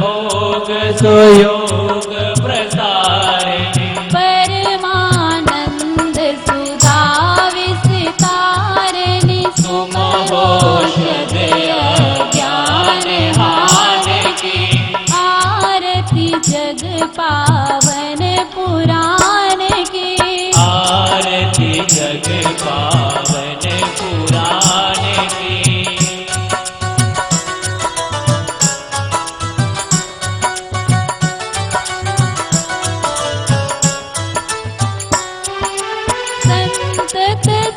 भोग सुयोग प्रसारिणी परमानंद सुधा विस्तारिणी सुमहोषधे ज्ञान हान की आरती जग पावन पुराण की आरती जग पावन पुराण की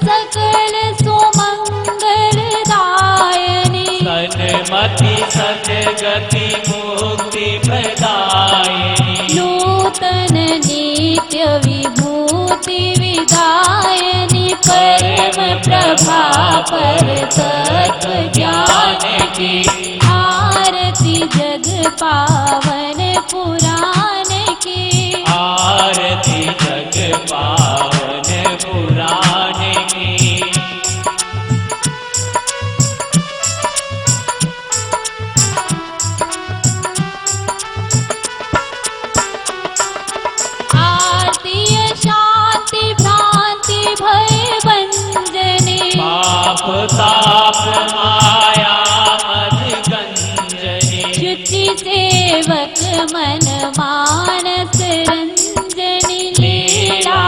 सकल सुमंगलदायिनी सन्मति सद्गति मुक्ति प्रदायिनी नूतन नित्य विभूति विदायिनी परम प्रभा पर तत्व ज्ञान की आरती जग पावन पुराण की आरती जग पावन पुराण की आरती शांति भ्रांति भय भंजनी पाप ताप माया मद गंजनी शुचि सेवक मन मानस रंजनी लीला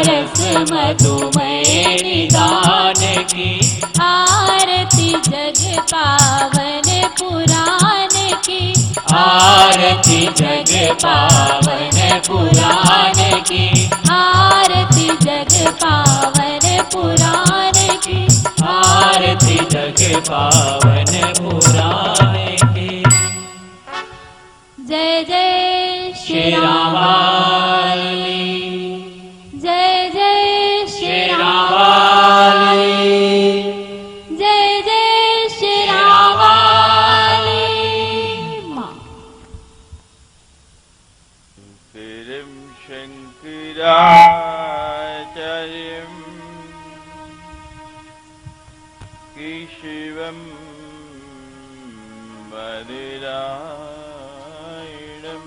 रस मधुमय निदान की आरती जग पावन पुराण की आरती जग पावन पुराण की आरती जग पावन पुराण की आरती जग पावन पुराण की जय जय श्री राम वाली जय जय श्री राम वाली जय जय श्री राम वाली माँ तिरं शंकराचार्यं केशवं बादरायणं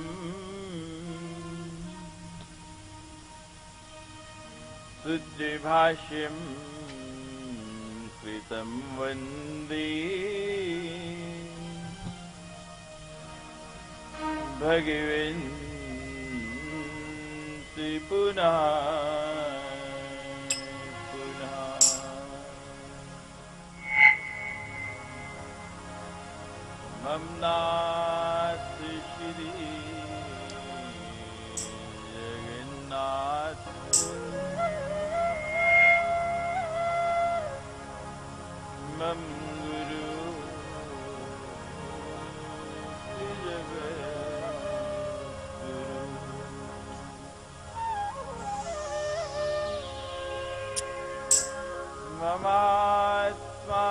शुद्धभाष्यं कृतं वन्दे भगवन्ति पुनः पुनः मम नाथ श्री जगन्नाथ मम गुरु ममात्मा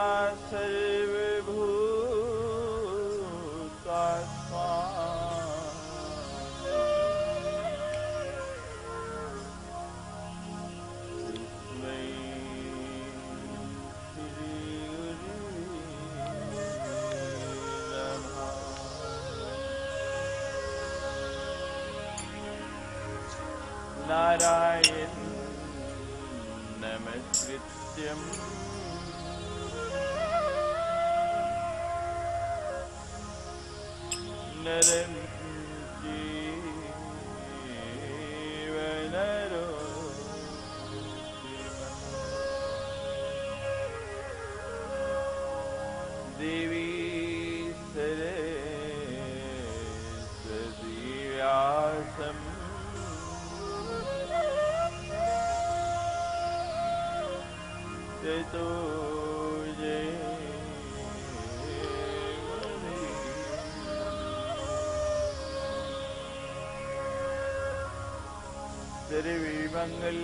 सर्वभूतात्मा तस्मै नारायण नमस्कृत्यम् नरं चैव नरोत्तमम् देवी सरस्वती व्यासं ततो सर्वे मंगल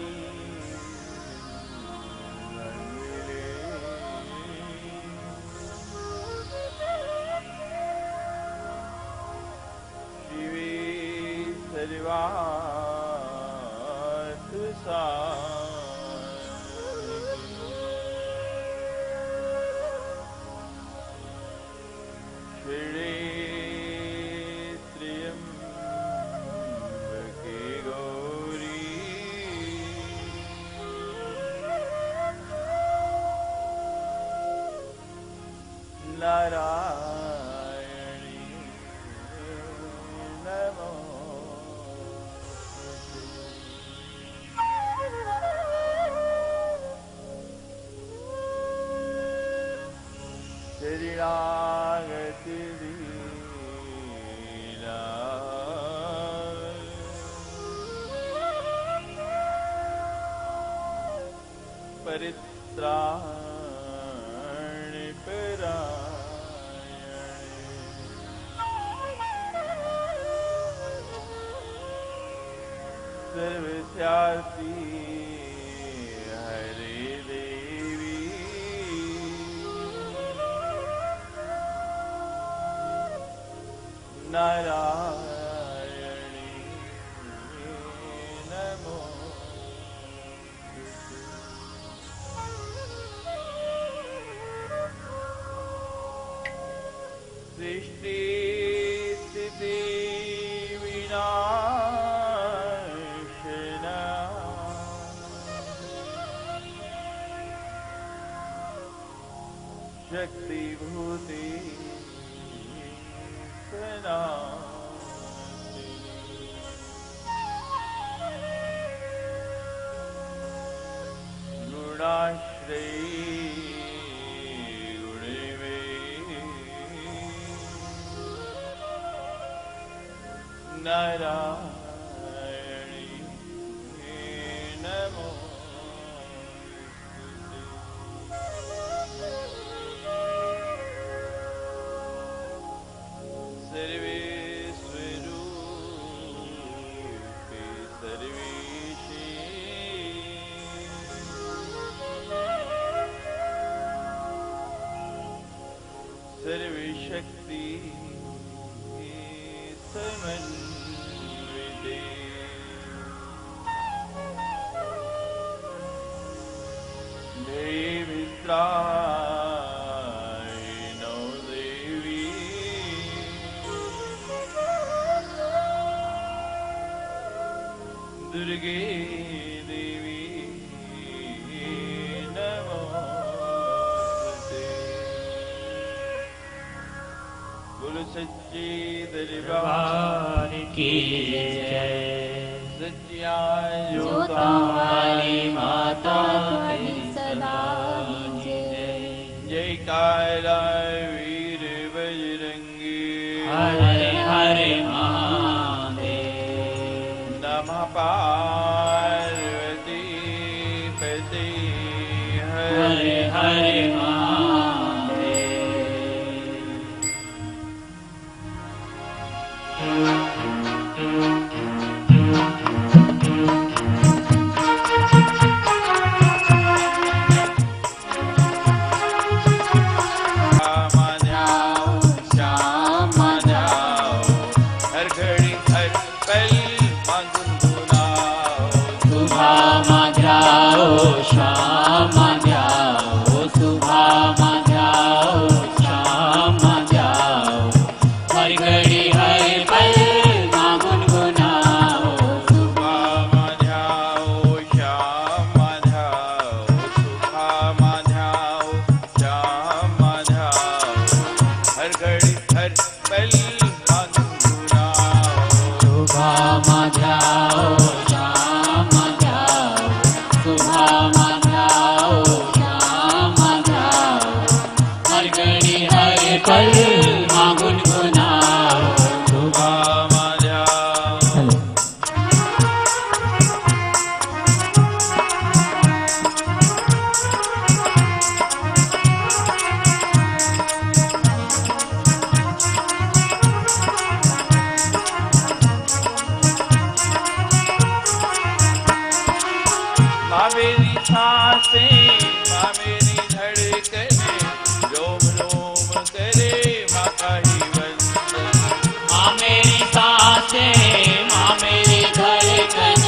शिवे सर्वार्थ साधिके त्र्यंबके गौरी नारायणी नमोस्तुते शरणागति दीना परित्राणि सर्वस्यार्ति हरे देवी नारायणी नमोस्तुते सृष्टि स्थिति विनाशना शक्ति भूति सनातनी गुणाश्रयी गुणिवे नारायणी नमोस्तुते सर्वेश्वरूपे सर्वेशे सर्वशक्ति समन्विते देवी त्रायणो देवी दुर्गे देवी नमोस्तुते बोलो सच्चे दरबार की जय। सच्चिया जोता वाली माता की सदा जय। जयकारा वीर बजरंगी हरे हरे महादेव। नमः पार्वती पते हरे हरे महादेव। माँ मेरी सांसें, माँ मेरी धड़कनें, रोम रोम करे माँ का ही वंदन। माँ मेरी सांसें, माँ मेरी धड़कन,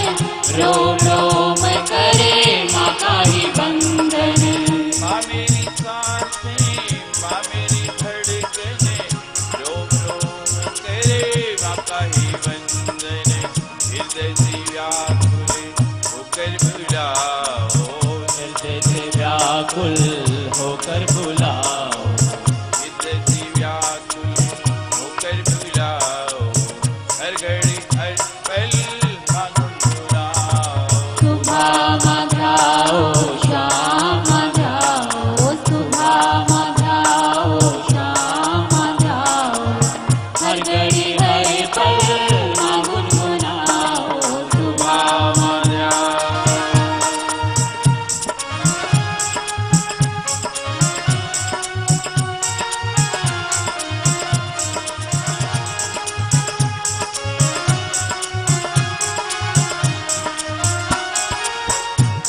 रोम रोम करे माँ का ही वंदन। माँ मेरी सांसें, माँ मेरी धड़कनें, रोम रोम करे माँ का ही वंदन। हृदय से व्याकुल होकर बुलाओ, हृदय से व्याकुल होकर बुलाओ, हृदय से व्याकुल होकर बुलाओ, हर घड़ी हर पल माँ गुनगुनाओ। सुबह मध्याओ शाम मध्याओ, सुबह मध्याओ शाम मध्याओ, हर घड़ी हर पल माँ गुनगुनाओ। सुबह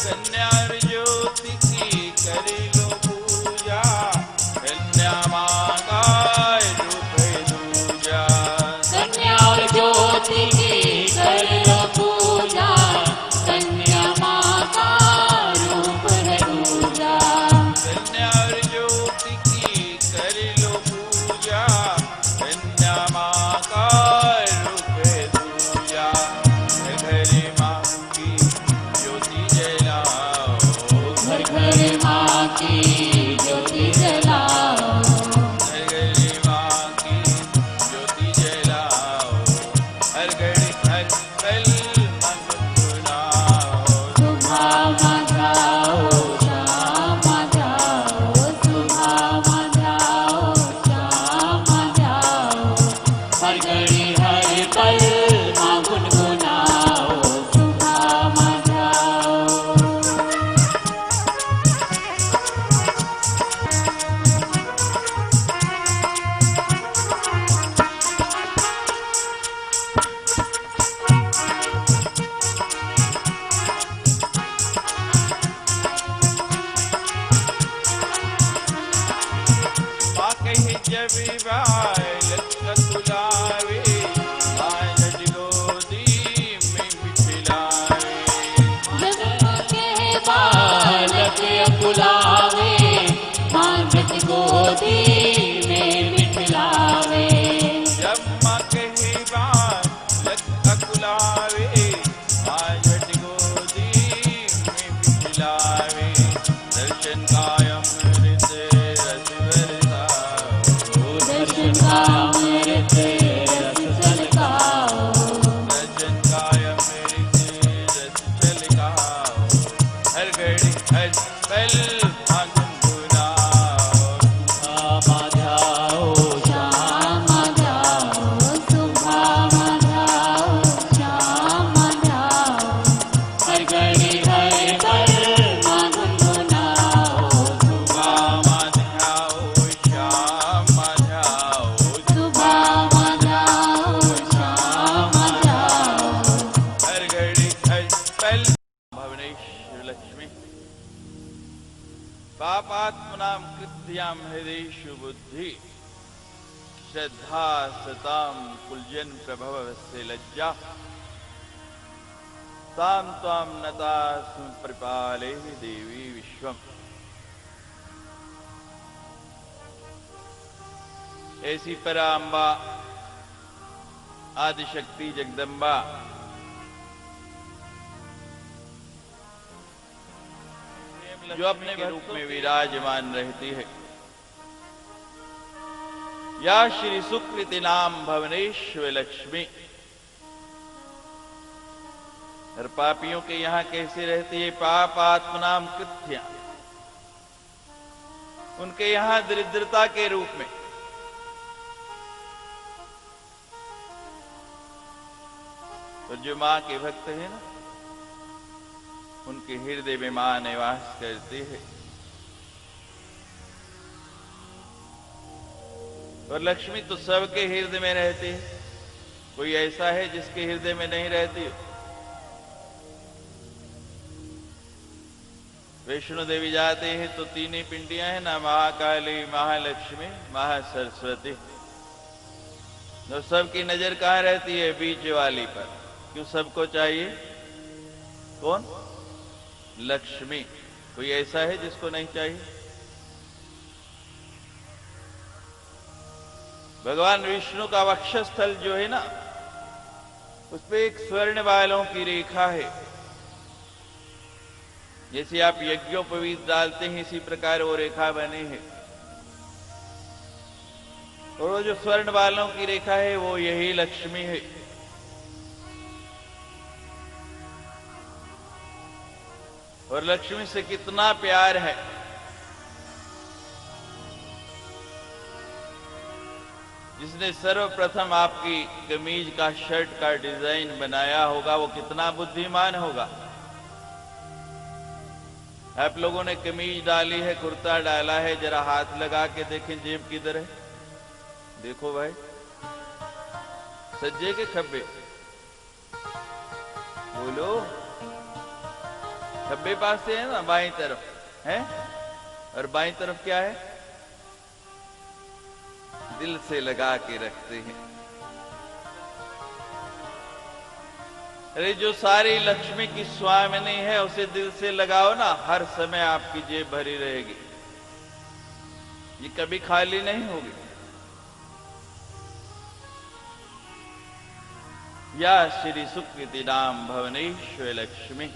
कन्या और ज्योति की कर लो पूजा, कन्या माँ का रूप है दूजा। कन्या और ज्योति की कर लो पूजा, कन्या माँ का रूप है दूजा। कन्या और ज्योति की कर लो पूजा, कन्या माँ का रूप है दूजा। घर माँ की ज्योति जलाओ, घर घर माँ की ज्योति जलाओ, घर माँ की ज्योति जलाओ, हर घड़ी हर पल माँ गुनगुनाओ। सुबह मध्याओ शाम मध्याओ, सुबह मध्याओ शाम मध्याओ, हर घड़ी हर पल माँ गुनगुनाओ। सुबह मध्याओ माँ कहे जब बालक तुलावे, माँ झट गोदी में बिठलावे। जब के बालक बुलावे, माँ झट गोदी में बिठलावे। जब माँ कहे बालक तुलावे, माँ झट गोदी में बिठलावे। दर्शन का अमृत रस बरसाओ, दर्शन का अमृत रस छलकाओ, दर्शन का अमृत रस छलकाओ, हर घड़ी हर पल माँ गुनगुनाओ। मध्याओ शाम मध्याओ, सुबह मध्याओ शाम मध्याओ, हर घड़ी हर पल माँ गुनगुनाओ। सुबह मध्याओ शाम मध्याओ, सुबह मध्याओ शाम मध्याओ, हर घड़ी हर पल। भुवनेश्वर लक्ष्मी पापात्मनां कृत्यां हृदेषु बुद्धि, श्रद्धा सतां कुलजन प्रभवस्य लज्जा, तां त्वां नता परिपाले देवी विश्वम। ऐसी पराम्बा आदिशक्ति जगदम्बा जो अपने रूप में विराजमान रहती है, या श्री सुकृति नाम भुवनेश्वर लक्ष्मी और पापियों के यहाँ कैसे रहती है? पापात्मनाम कृत्या, उनके यहाँ दरिद्रता के रूप में। तो जो माँ के भक्त है ना, उनके हृदय में मां निवास करती है। और लक्ष्मी तो सबके हृदय में रहती है, कोई ऐसा है जिसके हृदय में नहीं रहती हो? वैष्णो देवी जाते हैं तो तीन ही पिंडियां हैं ना, महाकाली, महालक्ष्मी, महासरस्वती। तो सबकी नजर कहाँ रहती है? बीच वाली पर। क्यों सबको चाहिए? कौन? लक्ष्मी। कोई ऐसा है जिसको नहीं चाहिए? भगवान विष्णु का वक्षस्थल जो है ना, उस पे एक स्वर्ण बालों की रेखा है। जैसे आप यज्ञोपवीत डालते हैं इसी प्रकार वो रेखा बनी है। और वो जो स्वर्ण बालों की रेखा है वो यही लक्ष्मी है। और लक्ष्मी से कितना प्यार है। जिसने सर्वप्रथम आपकी कमीज का, शर्ट का डिजाइन बनाया होगा वो कितना बुद्धिमान होगा। आप लोगों ने कमीज डाली है, कुर्ता डाला है, जरा हाथ लगा के देखें जेब किधर है। देखो भाई, सज्जे के खब्बे? बोलो। खब्बे पास से है ना, बाईं तरफ है। और बाईं तरफ क्या है? दिल से लगा के रखते हैं। अरे जो सारी लक्ष्मी की स्वामिनी है उसे दिल से लगाओ ना, हर समय आपकी जेब भरी रहेगी, ये कभी खाली नहीं होगी। या श्री सुकृति नाम भवनेश्वर लक्ष्मी।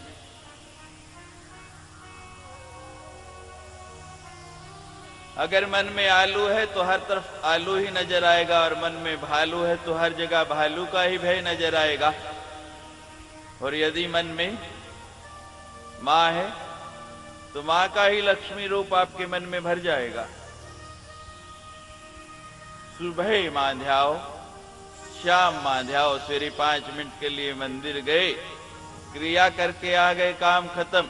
अगर मन में आलू है तो हर तरफ आलू ही नजर आएगा, और मन में भालू है तो हर जगह भालू का ही भय नजर आएगा। और यदि मन में मां है तो मां का ही लक्ष्मी रूप आपके मन में भर जाएगा। सुबह मांध्याओ, शाम मांध्याओ। सवेरे 5 मिनट के लिए मंदिर गए, क्रिया करके आ गए, काम खत्म।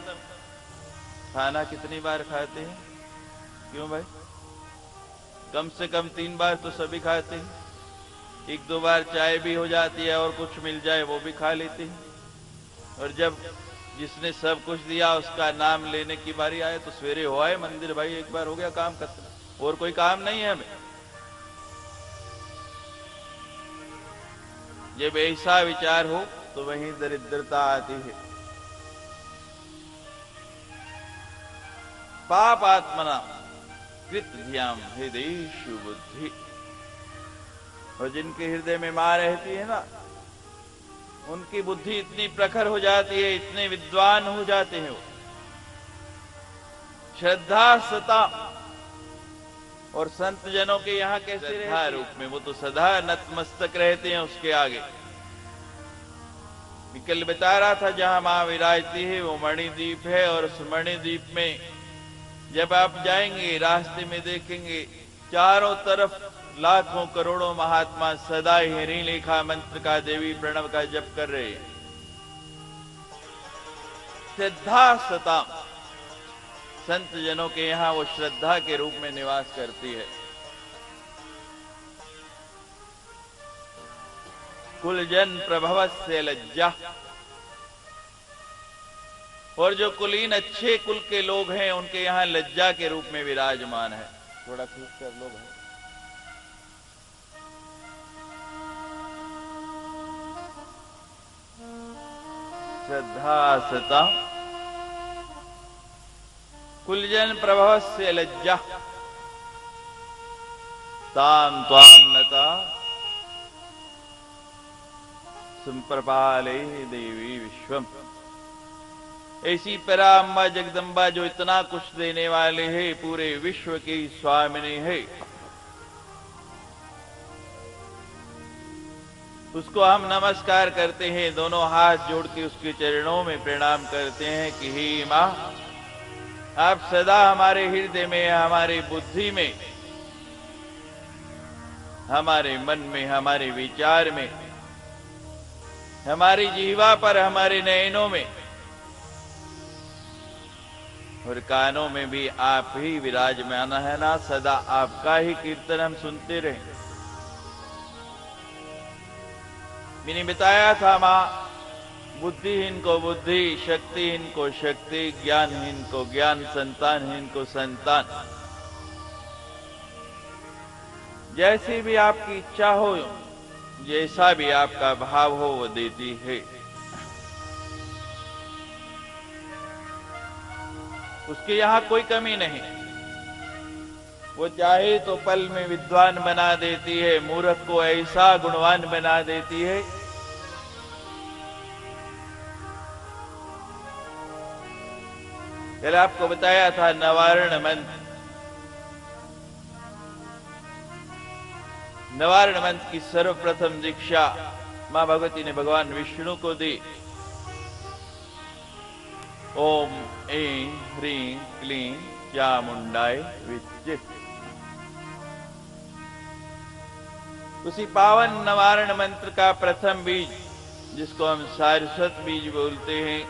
खाना कितनी बार खाते हैं? क्यों भाई? कम से कम 3 बार तो सभी खाते हैं। 1-2 बार चाय भी हो जाती है और कुछ मिल जाए वो भी खा लेते हैं। और जब जिसने सब कुछ दिया उसका नाम लेने की बारी आए तो सवेरे हो आए मंदिर, भाई एक बार हो गया काम खत्म, और कोई काम नहीं है हमें। जब ऐसा विचार हो तो वहीं दरिद्रता आती है। पाप आत्मना कृत धियाम हृदयेषु बुद्धि। और जिनके हृदय में मां रहती है ना, उनकी बुद्धि इतनी प्रखर हो जाती है, इतने विद्वान हो जाते हैं वो। श्रद्धा सता। और संत जनों के यहाँ कैसे रहते रूप में? वो तो सदा नतमस्तक रहते हैं उसके आगे। कल बता रहा था जहां मां विराजती है वो मणिद्वीप है। और उस मणिद्वीप में जब आप जाएंगे रास्ते में देखेंगे चारों तरफ लाखों करोड़ों महात्मा सदा हरि लेखा मंत्र का, देवी प्रणव का जप कर रहे हैं। श्रद्धा सता। संत जनों के यहां वो श्रद्धा के रूप में निवास करती है। कुलजन प्रभवस्य लज्जा। और जो कुलीन अच्छे कुल के लोग हैं उनके यहां लज्जा के रूप में विराजमान है। थोड़ा ठीक कर लो भाई। श्रद्धा सता कुलजन प्रभवस्य लज्जा ताम त्वाम नता संप्रपाले देवी विश्वम। ऐसी पराम्बा जगदम्बा जो इतना कुछ देने वाले है, पूरे विश्व की स्वामिनी है, उसको हम नमस्कार करते हैं, दोनों हाथ जोड़ के उसके चरणों में प्रणाम करते हैं कि हे मां, आप सदा हमारे हृदय में, हमारे बुद्धि में, हमारे मन में, हमारे विचार में, हमारी जीवा पर, हमारे नयनों में और कानों में भी आप ही विराजमान है ना। सदा आपका ही कीर्तन हम सुनते रहे। मैंने बताया था मां बुद्धिहीन को बुद्धि, शक्तिहीन को शक्ति, ज्ञानहीन को ज्ञान, संतानहीन को संतान। जैसी भी आपकी इच्छा हो, जैसा भी आपका भाव हो, वो देती है। उसके यहां कोई कमी नहीं। वो चाहे तो पल में विद्वान बना देती है, मूर्ख को ऐसा गुणवान बना देती है। पहले आपको बताया था नवारण मंत्र। नवारण मंत्र की सर्वप्रथम दीक्षा मां भगवती ने भगवान विष्णु को दी। ओम ऐं ह्रीं क्लीं चामुंडाय विद्ये। उसी पावन नवारण मंत्र का प्रथम बीज, जिसको हम सारस्वत बीज बोलते हैं,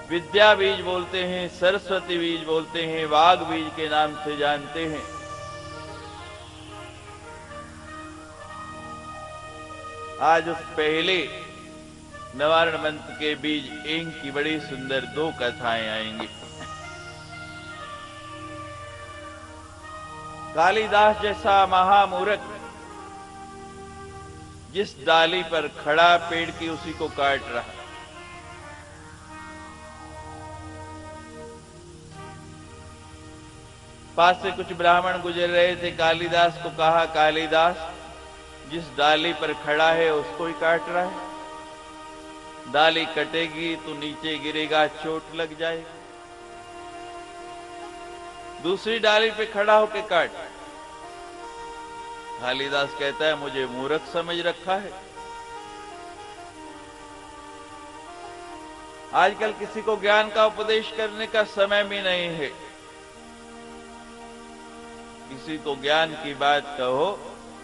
विद्या बीज बोलते हैं, सरस्वती बीज बोलते हैं, वाग बीज के नाम से जानते हैं। आज उस पहले नवारण मंत्र के बीज ऐं की बड़ी सुंदर दो कथाएं आएंगी। कालिदास जैसा महामूर्ख जिस डाली पर खड़ा पेड़ की उसी को काट रहा। पास से कुछ ब्राह्मण गुजर रहे थे, कालिदास को कहा, कालिदास जिस डाली पर खड़ा है उसको ही काट रहा है। डाली कटेगी तो नीचे गिरेगा, चोट लग जाएगी। दूसरी डाली पे खड़ा होके काट। कालिदास कहता है, मुझे मूर्ख समझ रखा है। आजकल किसी को ज्ञान का उपदेश करने का समय भी नहीं है। किसी को ज्ञान की बात कहो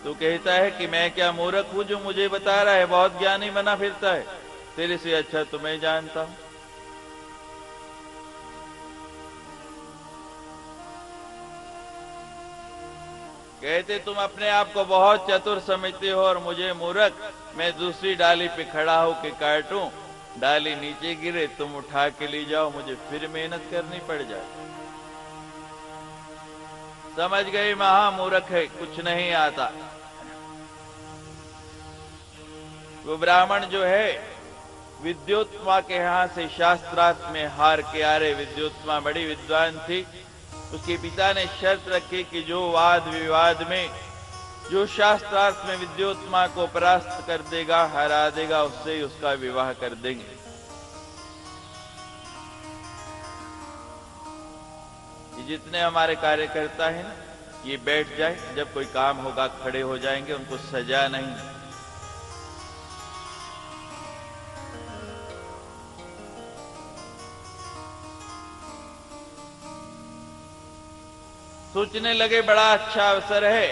तो कहता है कि मैं क्या मूर्ख हूं जो मुझे बता रहा है, बहुत ज्ञानी बना फिरता है, तेरे से अच्छा तो मैं जानता हूं। कहते तुम अपने आप को बहुत चतुर समझते हो और मुझे मूर्ख। मैं दूसरी डाली पे खड़ा होके काटूं, डाली नीचे गिरे, तुम उठा के ले जाओ, मुझे फिर मेहनत करनी पड़ जाए। समझ गए महामूर्ख है, कुछ नहीं आता। वो ब्राह्मण जो है विद्योत्मा के यहां से शास्त्रार्थ में हार के आ रहे। विद्योत्मा बड़ी विद्वान थी। उसके पिता ने शर्त रखी कि जो वाद विवाद में, जो शास्त्रार्थ में विद्योत्मा को परास्त कर देगा, हरा देगा, उससे ही उसका विवाह कर देंगे। ये जितने हमारे कार्यकर्ता हैं ना, ये बैठ जाए, जब कोई काम होगा खड़े हो जाएंगे, उनको सजा नहीं। सोचने लगे बड़ा अच्छा अवसर है।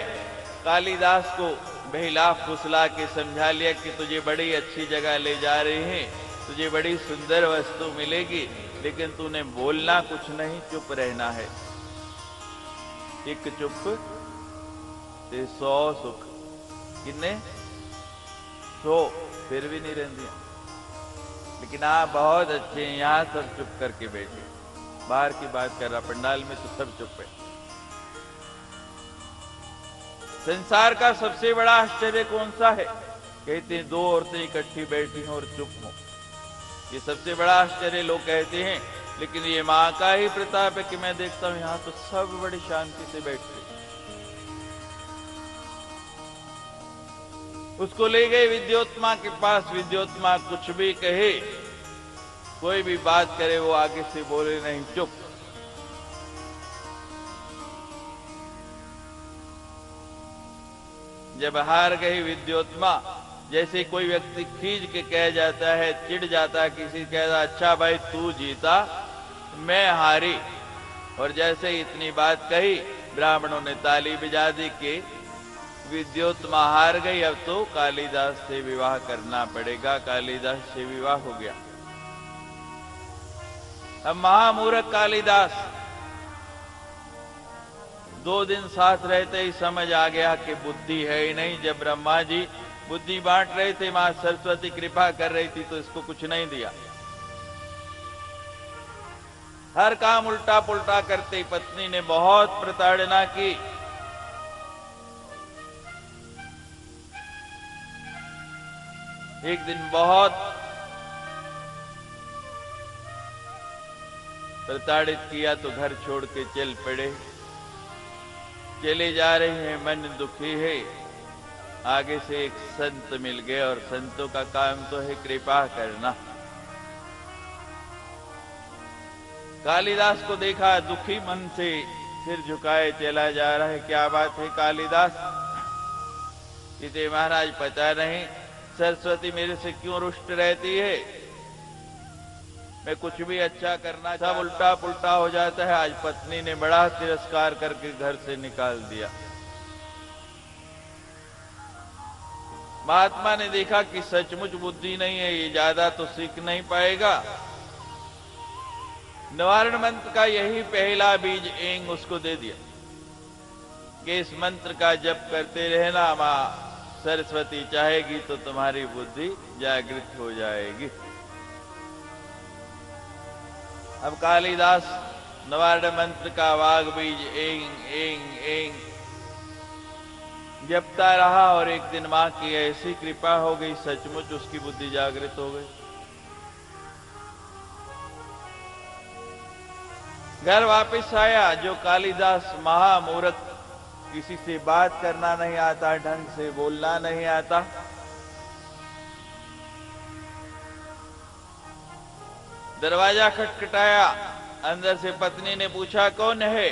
कालिदास को बहला फुसला के समझा लिया कि तुझे बड़ी अच्छी जगह ले जा रहे हैं, तुझे बड़ी सुंदर वस्तु मिलेगी, लेकिन तूने बोलना कुछ नहीं, चुप रहना है। एक चुप ते 100 सुख। किन्ने 100 फिर भी नहीं रहती। लेकिन आप बहुत अच्छे हैं, यहां सब चुप करके बैठे। बाहर की बात कर रहा, पंडाल में तो सब चुप है। संसार का सबसे बड़ा आश्चर्य कौन सा है? कहते हैं 2 औरतें इकट्ठी बैठी हों और चुप हों। ये सबसे बड़ा आश्चर्य लोग कहते हैं, लेकिन ये मां का ही प्रताप है कि मैं देखता हूं यहां तो सब बड़ी शांति से बैठते। उसको ले गए विद्योत्मा के पास। विद्योत्मा कुछ भी कहे, कोई भी बात करे, वो आगे से बोले नहीं, चुप। जब हार गई विद्योत्मा, जैसे कोई व्यक्ति खींच के कह जाता है, चिढ़ जाता है, किसी कहता अच्छा भाई तू जीता मैं हारी, और जैसे इतनी बात कही ब्राह्मणों ने ताली बजा दी कि विद्योत्मा हार गई, अब तो कालिदास से विवाह करना पड़ेगा। कालिदास से विवाह हो गया। अब महामूर्ख कालिदास 2 दिन साथ रहते ही समझ आ गया कि बुद्धि है ही नहीं। जब ब्रह्मा जी बुद्धि बांट रहे थे, मां सरस्वती कृपा कर रही थी तो इसको कुछ नहीं दिया। हर काम उल्टा पुल्टा करते पत्नी ने बहुत प्रताड़ना की। एक दिन बहुत प्रताड़ित किया तो घर छोड़ के चल पड़े। चले जा रहे हैं, मन दुखी है। आगे से एक संत मिल गए और संतों का काम तो है कृपा करना। कालिदास को देखा, दुखी मन से सिर झुकाए चला जा रहा है। क्या बात है कालिदास? कहते महाराज पता नहीं सरस्वती मेरे से क्यों रुष्ट रहती है। मैं कुछ भी अच्छा करना सब उल्टा पुल्टा हो जाता है। आज पत्नी ने बड़ा तिरस्कार करके घर से निकाल दिया। महात्मा ने देखा कि सचमुच बुद्धि नहीं है, ये ज्यादा तो सीख नहीं पाएगा। निवारण मंत्र का यही पहला बीज एंग उसको दे दिया कि इस मंत्र का जप करते रहना, मां सरस्वती चाहेगी तो तुम्हारी बुद्धि जागृत हो जाएगी। अब कालिदास निवारण मंत्र का वाग बीज एंग एंग एंग जपता रहा और एक दिन मां की ऐसी कृपा हो गई, सचमुच उसकी बुद्धि जागृत हो गई। घर वापस आया। जो कालिदास महामूर्ख, किसी से बात करना नहीं आता, ढंग से बोलना नहीं आता, दरवाजा खटखटाया। अंदर से पत्नी ने पूछा कौन है?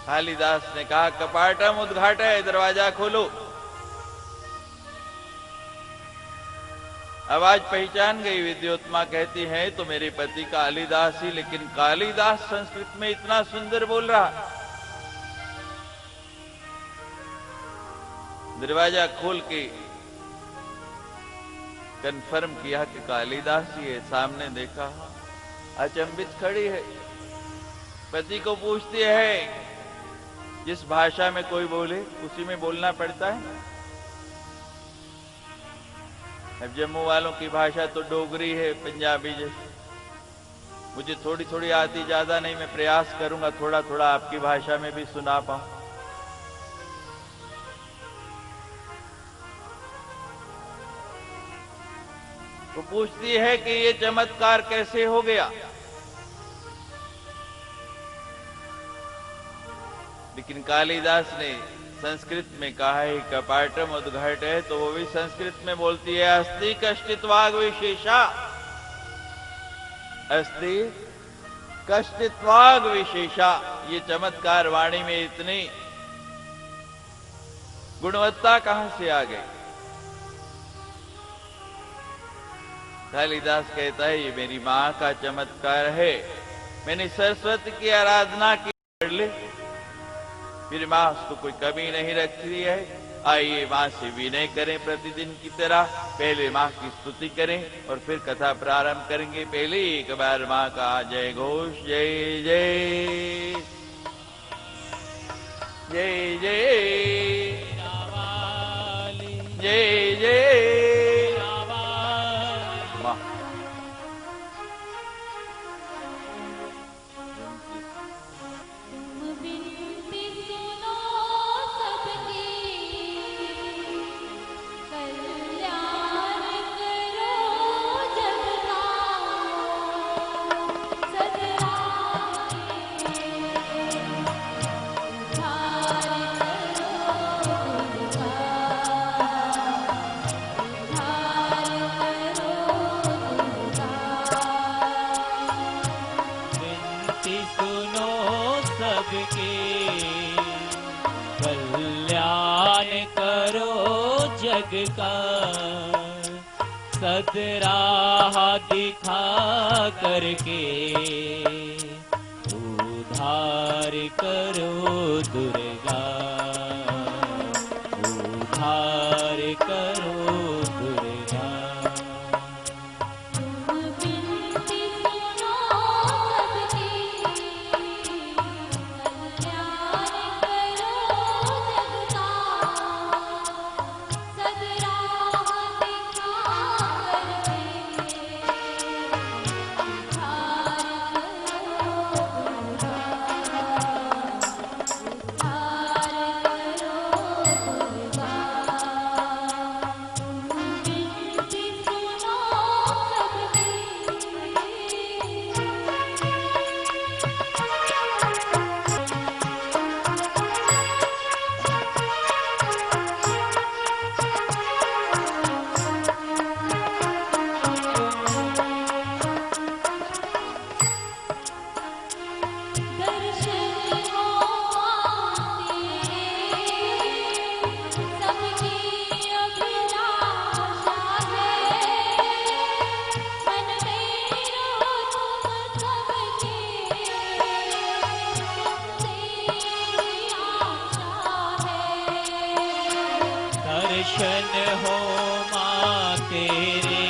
कालिदास ने कहा कपाटम उद्घाटय, दरवाजा खोलो। आवाज पहचान गई। विद्योत्मा कहती है तो मेरे पति कालिदास ही, लेकिन कालिदास संस्कृत में इतना सुंदर बोल रहा। दरवाजा खोल के कंफर्म किया कि कालिदास ही है। सामने देखा, अचंभित खड़ी है। पति को पूछती है, जिस भाषा में कोई बोले उसी में बोलना पड़ता है। अब जम्मू वालों की भाषा तो डोगरी है, पंजाबी जैसी। मुझे थोड़ी थोड़ी आती, ज्यादा नहीं। मैं प्रयास करूंगा थोड़ा थोड़ा आपकी भाषा में भी सुना पाऊं। वो पूछती है कि ये चमत्कार कैसे हो गया। लेकिन कालिदास ने संस्कृत में कहा है कपाटम उद्घाट है, तो वो भी संस्कृत में बोलती है अस्ति कश्चित वाग विशेषा, अस्ति कश्चित वाग विशेषा। ये चमत्कार वाणी में इतनी गुणवत्ता कहां से आ गई? कालिदास कहता है ये मेरी मां का चमत्कार है। मैंने सरस्वती की आराधना की, कर ले। फिर मां उसको कोई कमी नहीं रखती है। आइए मां से विनय करें प्रतिदिन की तरह। पहले मां की स्तुति करें और फिर कथा प्रारंभ करेंगे। पहले एक बार मां का जय घोष, जय जय जय जय जय जय। का सदराह दिखा करके उद्धार करो दुर्गा, उद्धार करो दुर्गा। सद दर्शन हो माँ तेरे,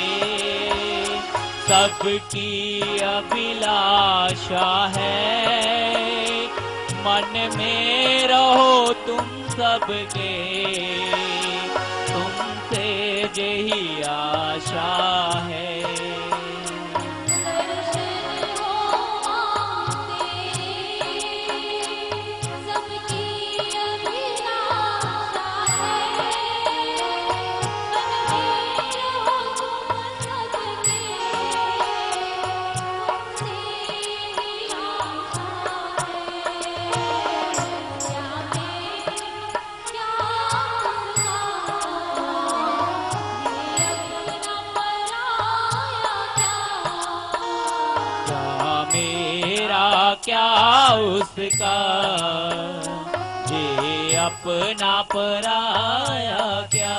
सबकी अभिलाषा है। मन में रहो तुम सबके, तुमसे यही आशा है। क्या उसका ये अपना पराया क्या?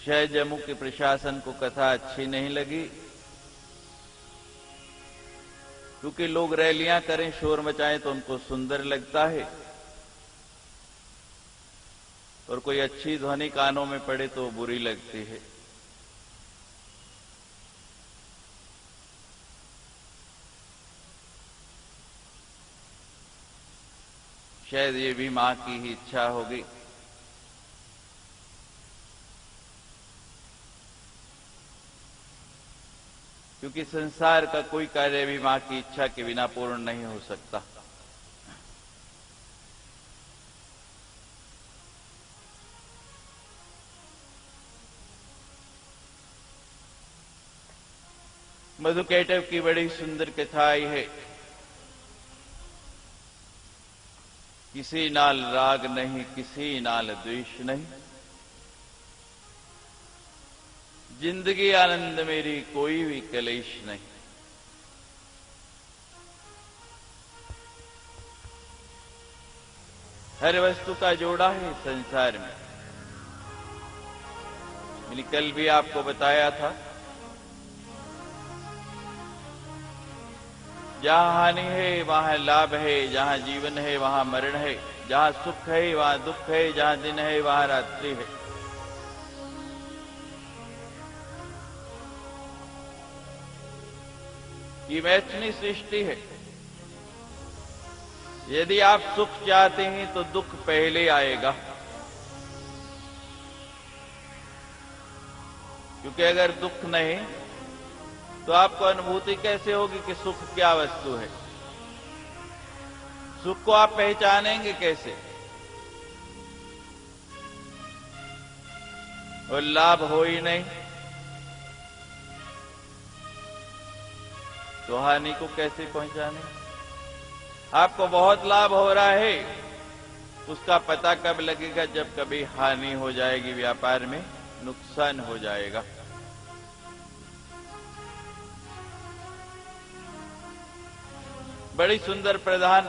शायद जम्मू के प्रशासन को कथा अच्छी नहीं लगी, क्योंकि लोग रैलियां करें, शोर मचाएं तो उनको सुंदर लगता है, और कोई अच्छी ध्वनि कानों में पड़े तो बुरी लगती है। शायद ये भी मां की ही इच्छा होगी। क्योंकि संसार का कोई कार्य भी मां की इच्छा के बिना पूर्ण नहीं हो सकता। मधुकैटभ की बड़ी सुंदर कथा आई है। किसी नाल राग नहीं, किसी नाल द्वेष नहीं, जिंदगी आनंद मेरी, कोई भी कलेश नहीं। हर वस्तु का जोड़ा है संसार में। मैंने कल भी आपको बताया था, जहां हानि है वहां लाभ है, जहां जीवन है वहां मरण है, जहां सुख है वहां दुख है, जहां दिन है वहां रात्रि है। ये मैथनी सृष्टि है। यदि आप सुख चाहते हैं तो दुख पहले आएगा, क्योंकि अगर दुख नहीं तो आपको अनुभूति कैसे होगी कि सुख क्या वस्तु है? सुख को आप पहचानेंगे कैसे? और लाभ हो ही नहीं तो हानि को कैसे पहचाने? आपको बहुत लाभ हो रहा है, उसका पता कब लगेगा? जब कभी हानि हो जाएगी, व्यापार में नुकसान हो जाएगा। बड़ी सुंदर प्रधान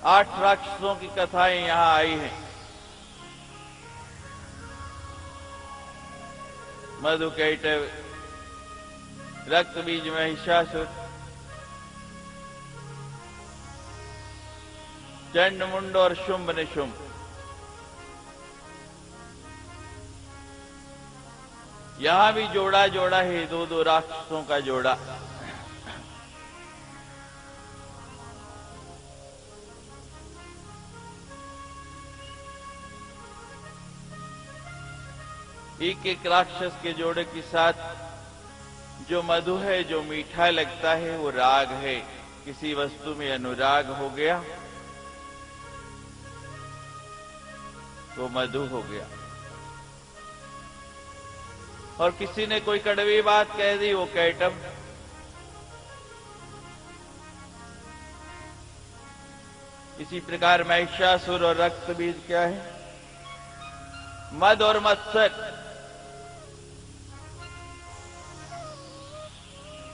8 राक्षसों की कथाएं यहां आई हैं। मधुकैटभ, रक्त बीज महिषासुर, चंड मुंड और शुंभ निशुंभ। यहां भी जोड़ा जोड़ा है, दो दो राक्षसों का जोड़ा। एक एक राक्षस के जोड़े के साथ जो मधु है, जो मीठा लगता है, वो राग है। किसी वस्तु में अनुराग हो गया तो मधु हो गया। और किसी ने कोई कड़वी बात कह दी, वो कैटम। इसी प्रकार महिषासुर और रक्त बीज क्या है? मद और मत्सर।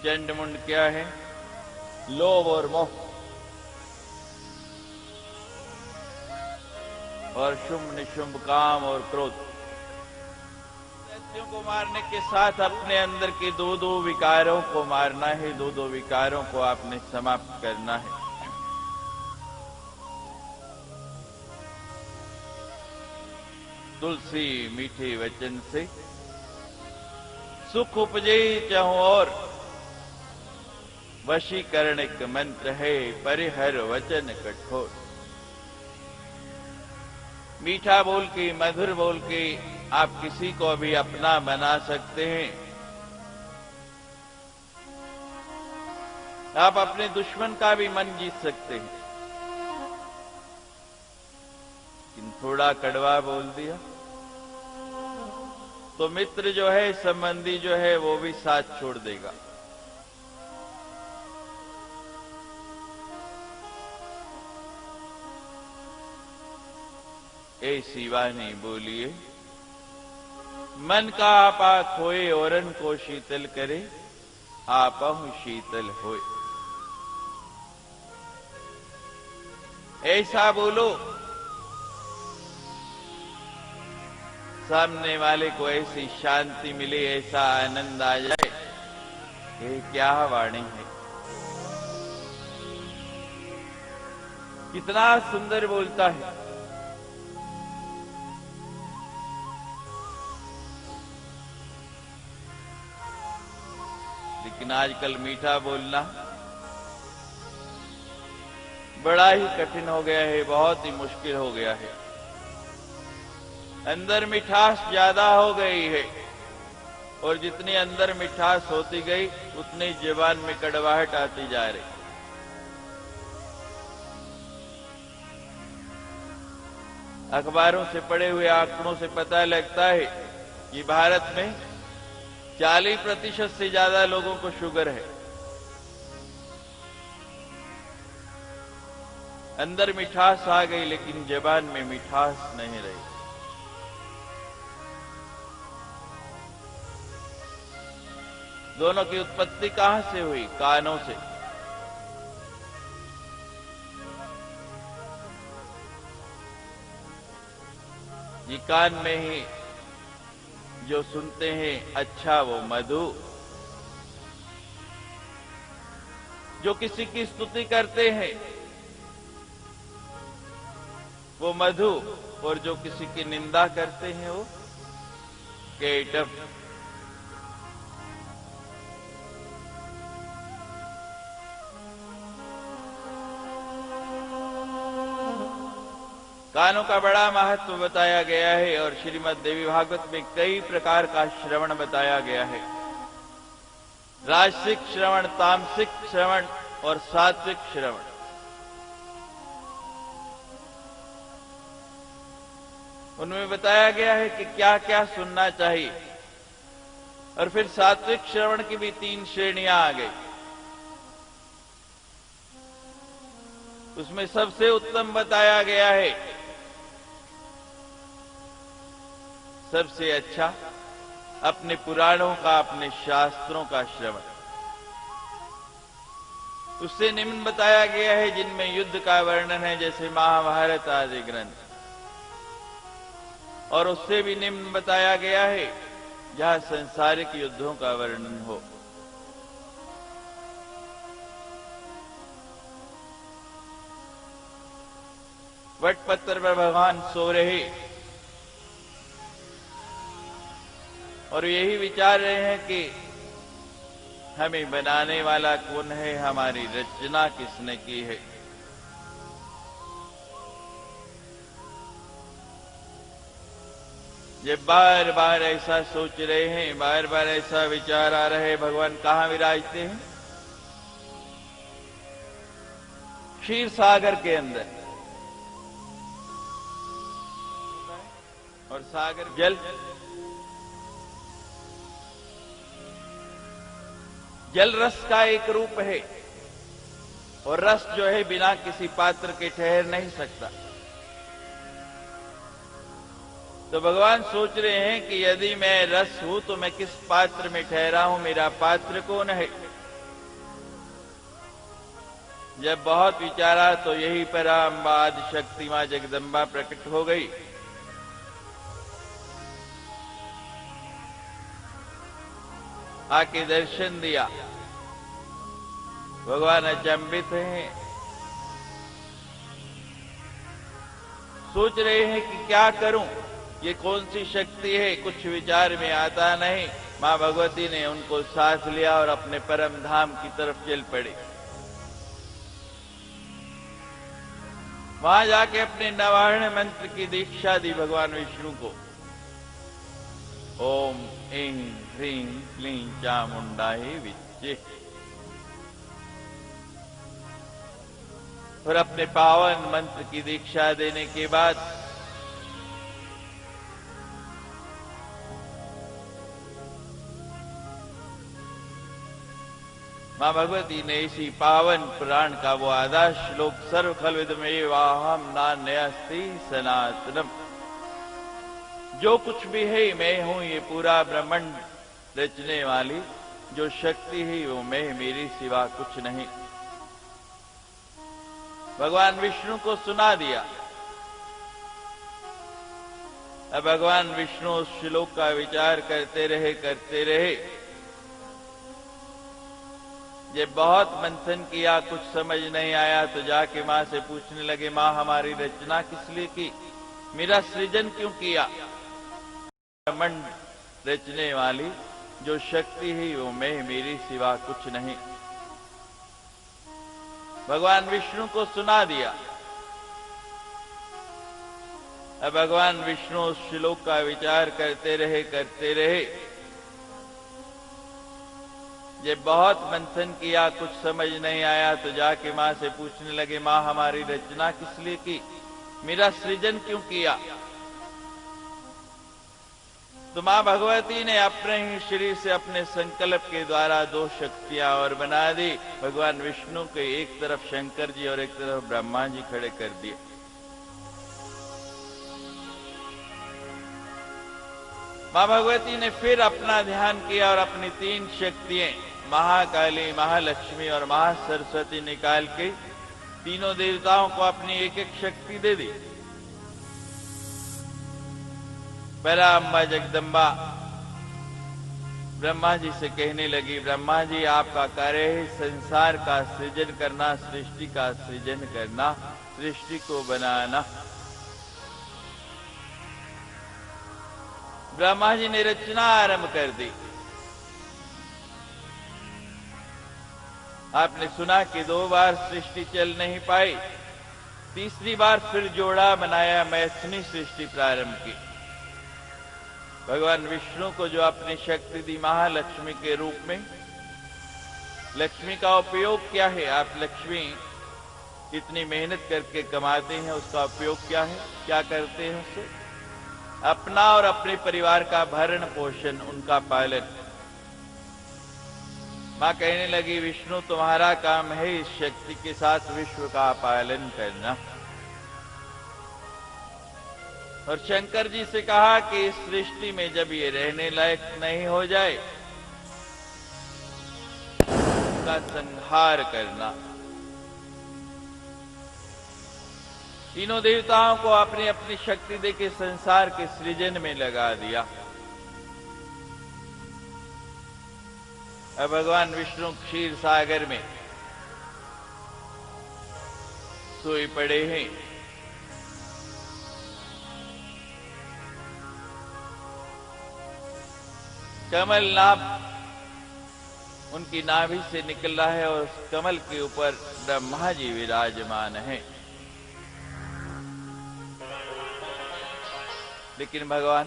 चंडमुंड क्या है? लोभ और मोह। और शुंभ निशुंभ काम और क्रोध। दैत्यों को मारने के साथ अपने अंदर के दो दो विकारों को मारना है, दो दो विकारों को आपने समाप्त करना है। तुलसी मीठे वचन से सुख उपजे चाहो, और वशीकरण एक मंत्र है, परिहर वचन कठोर। मीठा बोल के, मधुर बोल के आप किसी को भी अपना बना सकते हैं। आप अपने दुश्मन का भी मन जीत सकते हैं। लेकिन थोड़ा कड़वा बोल दिया तो मित्र जो है, संबंधी जो है, वो भी साथ छोड़ देगा। ऐसी वाणी बोलिए, मन का आपा खोए, औरन को शीतल करे, आपहु शीतल होए। ऐसा बोलो, सामने वाले को ऐसी शांति मिले, ऐसा आनंद आ जाए। ये क्या वाणी है, कितना सुंदर बोलता है। लेकिन आजकल मीठा बोलना बड़ा ही कठिन हो गया है, बहुत ही मुश्किल हो गया है। अंदर मिठास ज्यादा हो गई है, और जितनी अंदर मिठास होती गई उतनी जुबान में कड़वाहट आती जा रही। अखबारों से पढ़े हुए आंकड़ों से पता लगता है कि भारत में 40% से ज्यादा लोगों को शुगर है। अंदर मिठास आ गई, लेकिन जुबान में मिठास नहीं रही। दोनों की उत्पत्ति कहां से हुई? कानों से। ये कान में ही जो सुनते हैं अच्छा, वो मधु। जो किसी की स्तुति करते हैं वो मधु, और जो किसी की निंदा करते हैं वो केटम। कानों का बड़ा महत्व बताया गया है, और श्रीमद् देवी भागवत में कई प्रकार का श्रवण बताया गया है। राजसिक श्रवण, तामसिक श्रवण और सात्विक श्रवण। उनमें बताया गया है कि क्या क्या सुनना चाहिए। और फिर सात्विक श्रवण की भी 3 श्रेणियां आ गई। उसमें सबसे उत्तम बताया गया है, सबसे अच्छा अपने पुराणों का, अपने शास्त्रों का श्रवण। उससे निम्न बताया गया है जिनमें युद्ध का वर्णन है, जैसे महाभारत आदि ग्रंथ। और उससे भी निम्न बताया गया है जहां संसारिक युद्धों का वर्णन हो। वटपत्र पर भगवान सो रहे, और यही विचार रहे हैं कि हमें बनाने वाला कौन है, हमारी रचना किसने की है। जब बार बार ऐसा सोच रहे हैं, बार बार ऐसा विचार आ रहे हैं, भगवान कहाँ विराजते हैं? क्षीर सागर के अंदर। और सागर जल, जल रस का एक रूप है, और रस जो है बिना किसी पात्र के ठहर नहीं सकता। तो भगवान सोच रहे हैं कि यदि मैं रस हूं तो मैं किस पात्र में ठहरा हूं, मेरा पात्र कौन है। जब बहुत विचारा तो यही पराम्बा आदिशक्ति मां जगदम्बा प्रकट हो गई। आके दर्शन दिया। भगवान अचंभित हैं, सोच रहे हैं कि क्या करूं, ये कौन सी शक्ति है, कुछ विचार में आता नहीं। मां भगवती ने उनको साथ लिया और अपने परम धाम की तरफ चल पड़े। वहां जाके अपने नवाहरण मंत्र की दीक्षा दी भगवान विष्णु को। ओम ऐं ह्रीं क्लीं चामुंडायै विद्महे। और अपने पावन मंत्र की दीक्षा देने के बाद मां भगवती ने इसी पावन पुराण का वो आधा श्लोक सर्व खलविदमेवाहम नान्यस्ति सनातनम, जो कुछ भी है मैं हूं, ये पूरा ब्रह्मांड रचने वाली जो शक्ति है वो मैं, मेरी सिवा कुछ नहीं। भगवान विष्णु को सुना दिया। अब भगवान विष्णु उस श्लोक का विचार करते रहे। ये बहुत मंथन किया, कुछ समझ नहीं आया, तो जाके मां से पूछने लगे, मां हमारी रचना किस लिए की, मेरा सृजन क्यों किया। ब्रह्मांड रचने वाली जो शक्ति है वो मैं, मेरी सिवा कुछ नहीं। भगवान विष्णु को सुना दिया। अब भगवान विष्णु उस श्लोक का विचार करते रहे। ये बहुत मंथन किया, कुछ समझ नहीं आया, तो जाके मां से पूछने लगे, मां हमारी रचना किस लिए की, मेरा सृजन क्यों किया। तो मां भगवती ने अपने ही शरीर से अपने संकल्प के द्वारा दो शक्तियां और बना दी। भगवान विष्णु के एक तरफ शंकर जी और एक तरफ ब्रह्मा जी खड़े कर दिए। मां भगवती ने फिर अपना ध्यान किया और अपनी तीन शक्तियां महाकाली, महालक्ष्मी और महासरस्वती निकाल के तीनों देवताओं को अपनी एक एक शक्ति दे दी। पराम्बा जगदम्बा ब्रह्मा जी से कहने लगी, ब्रह्मा जी आपका कार्य है संसार का सृजन करना, सृष्टि का सृजन करना, सृष्टि को बनाना। ब्रह्मा जी ने रचना आरंभ कर दी। आपने सुना कि 2 बार सृष्टि चल नहीं पाई, तीसरी बार फिर जोड़ा बनाया, मैथुनी सृष्टि प्रारंभ की। भगवान विष्णु को जो अपनी शक्ति दी महालक्ष्मी के रूप में, लक्ष्मी का उपयोग क्या है, आप लक्ष्मी इतनी मेहनत करके कमाते हैं, उसका उपयोग क्या है, क्या करते हैं उससे? अपना और अपने परिवार का भरण पोषण, उनका पालन। मां कहने लगी, विष्णु तुम्हारा काम है इस शक्ति के साथ विश्व का पालन करना। और शंकर जी से कहा कि इस सृष्टि में जब ये रहने लायक नहीं हो जाए, उसका संहार करना। तीनों देवताओं को अपनी अपनी शक्ति देके संसार के सृजन में लगा दिया। अब भगवान विष्णु क्षीर सागर में सोए पड़े हैं। कमल नाभ उनकी नाभि से निकल रहा है और उस कमल के ऊपर ब्रह्मा जी विराजमान हैं। लेकिन भगवान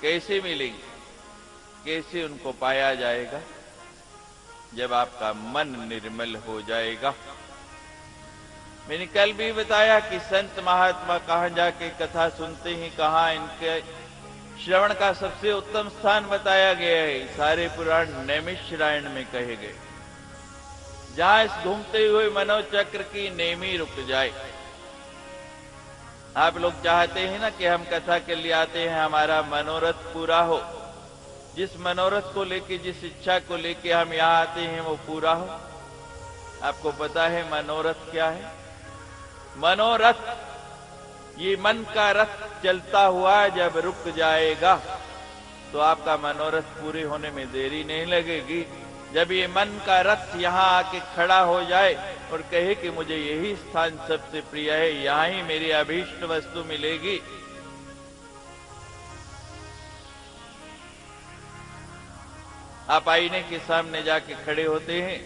कैसे मिलेंगे, कैसे उनको पाया जाएगा? जब आपका मन निर्मल हो जाएगा। मैंने कल भी बताया कि संत महात्मा कहां जाके कथा सुनते हैं, कहां इनके श्रवण का सबसे उत्तम स्थान बताया गया है। सारे पुराण नैमिषारण्य में कहे गए, जहां इस घूमते हुए मनोचक्र की नेमी रुक जाए। आप लोग चाहते हैं ना कि हम कथा के लिए आते हैं, हमारा मनोरथ पूरा हो। जिस मनोरथ को लेके, जिस इच्छा को लेके हम यहाँ आते हैं वो पूरा हो। आपको पता है मनोरथ क्या है? मनोरथ, ये मन का रथ चलता हुआ जब रुक जाएगा तो आपका मनोरथ पूरे होने में देरी नहीं लगेगी। जब ये मन का रथ यहाँ आके खड़ा हो जाए और कहे कि मुझे यही स्थान सबसे प्रिय है, यहाँ ही मेरी अभीष्ट वस्तु मिलेगी, आप आईने के सामने जाके खड़े होते हैं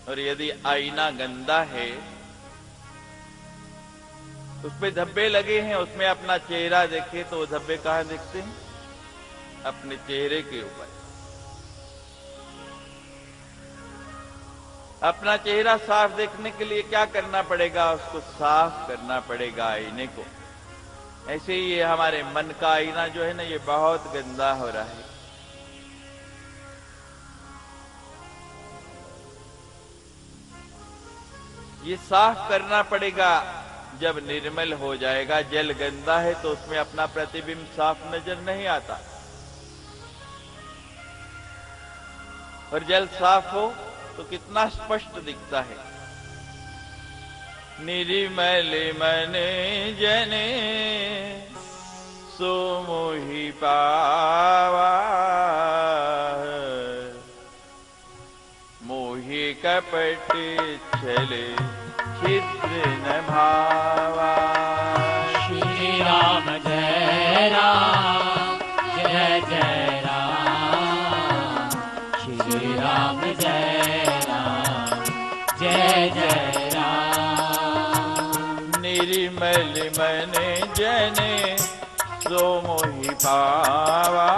और यदि आईना गंदा है, उसपे धब्बे लगे हैं, उसमें अपना चेहरा देखे तो वो धब्बे कहां दिखते हैं? अपने चेहरे के ऊपर। अपना चेहरा साफ देखने के लिए क्या करना पड़ेगा? उसको साफ करना पड़ेगा आईने को। ऐसे ही ये हमारे मन का आईना जो है ना, ये बहुत गंदा हो रहा है। ये साफ करना पड़ेगा। जब निर्मल हो जाएगा, जल गंदा है तो उसमें अपना प्रतिबिंब साफ नजर नहीं आता, और जल साफ हो तो कितना स्पष्ट दिखता है। निर्मल मन जने सो मोहि पावा, मोहि कपट छले छिद्र न भावा। श्री राम जय राम जय जय राम, श्री राम जय राम जय जय राम। निर्मल मन जने सो मोहि पावा,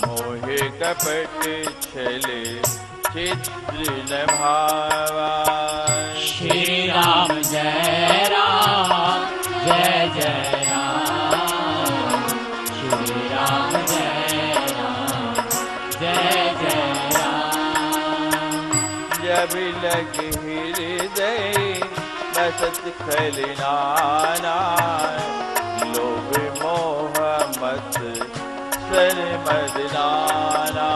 मोहे कपट छले छिद्र न भावा। श्री राम जय राम जय जय राम, श्री राम जय राम जय जय राम। जब लग हृदय बसत खल नाना, लोभ मोह मत सर मद नाना।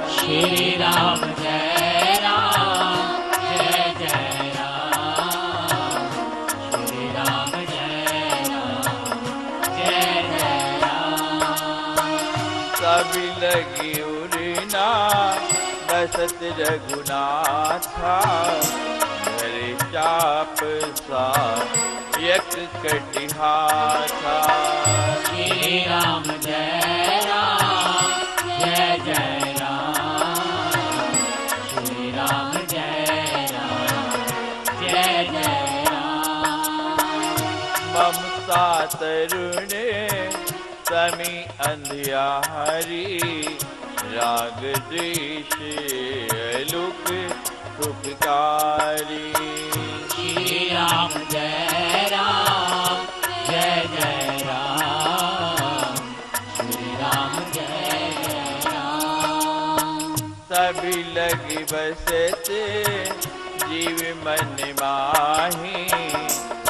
श्री राम जय राम जय जय राम, श्री राम जय राम जय जय राम। सब लगी उड़ना बसत रघुनाथा, मेरे चाप सा यक कटिहा था। श्री राम जय राम जय जय राम, श्री राम जय राम जय जय राम। ममता तरुणे समी अंधियारी, राग द्वेष लुक सुखकारी। श्री राम जय राम जय जय राम, श्री राम जय जय राम। सभी लगी बसते जीव मन माही,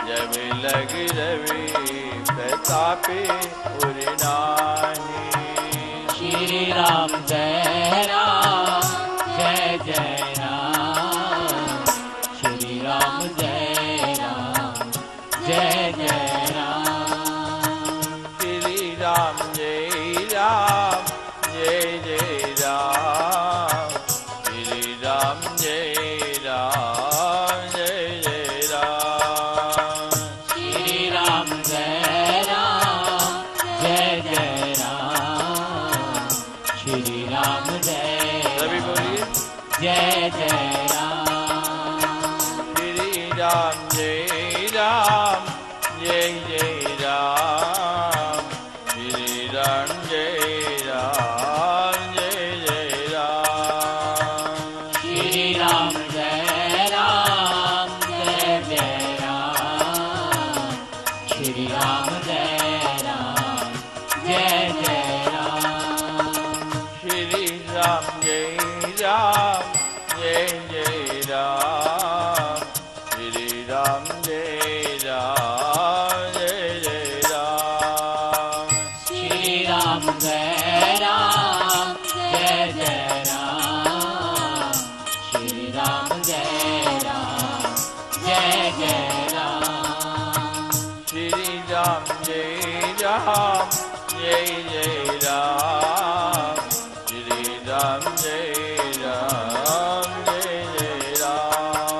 जब लग रवि प्रतापे उरनाही। श्री राम जय राम जय जय राम, श्री राम जय राम जय जय राम। श्री राम जय राम जय जय राम, श्री राम जय राम जय जय राम। श्री राम जय राम जय जय राम जय सभी राम, बोलिए। जय जय राम। श्री राम जय राम, जय जय राम। श्री राम जय राम, जय जय राम। श्री राम जय राम, जय जय राम। श्री राम जय राम, जय जय राम। श्री राम जय राम, जय जय राम। श्री राम जय राम, जय जय राम। श्री राम जय राम, जय जय राम। श्री राम जय राम, जय जय राम। श्री राम जय राम, जय जय राम।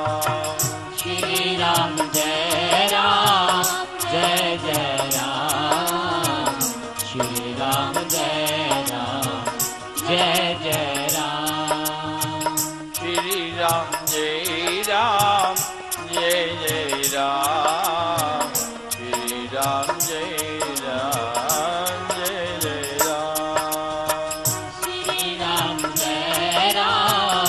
श्री राम जय राम, जय जय राम। श्री राम जय राम, जय जय राम। श्री राम जय राम, जय जय राम। श्री राम जय राम, जय जय राम। श्री राम जय राम, जय जय राम। श्री राम जय राम,